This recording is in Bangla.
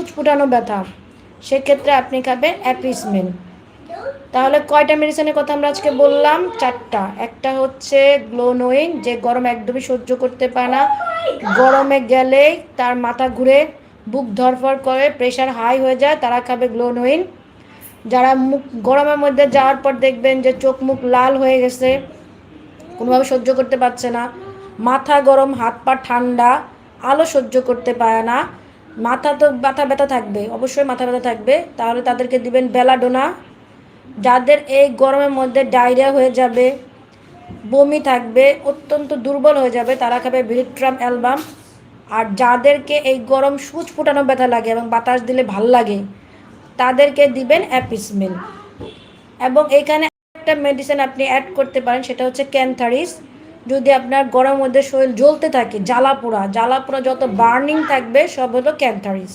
সূচ ফুটানো ব্যথা, সেক্ষেত্রে আপনি খাবেন অ্যাপিসমেল। তাহলে কয়টা মেডিসিনের কথা আমরা আজকে বললাম? 4টা। একটা হচ্ছে গ্লোনোইন, যে গরম একদমই সহ্য করতে পারে না, গরমে গেলেই তার মাথা ঘুরে, বুক ধরফর করে, প্রেশার হাই হয়ে যায়, তারা খাবে গ্লোনোইন। যারা মুখ গরমের মধ্যে যাওয়ার পর দেখবেন যে চোখ মুখ লাল হয়ে গেছে, কোনোভাবে সহ্য করতে পারছে না, মাথা গরম, হাত পা ঠান্ডা, আলো সহ্য করতে পারে না, মাথা তো ব্যথা ব্যথা থাকবে, অবশ্যই মাথা ব্যথা থাকবে, তাহলে তাদেরকে দিবেন বেলাডোনা। যাদের এই গরমের মধ্যে ডায়রিয়া হয়ে যাবে, বমি থাকবে, অত্যন্ত দুর্বল হয়ে যাবে, তারা খাবে ভিলিট্রাম অ্যালবাম। আর যাদেরকে এই গরম সূচ ফোটানো ব্যথা লাগে এবং বাতাস দিলে ভাল লাগে, তাদেরকে দিবেন অ্যাপিসমেল। এবং এখানে একটা মেডিসিন আপনি অ্যাড করতে পারেন, সেটা হচ্ছে ক্যান্থারিস। যদি আপনার গরমের মধ্যে শরীর জ্বলতে থাকে, জ্বালা পোড়া যত বার্নিং থাকবে, সব হলো ক্যান্থারিস।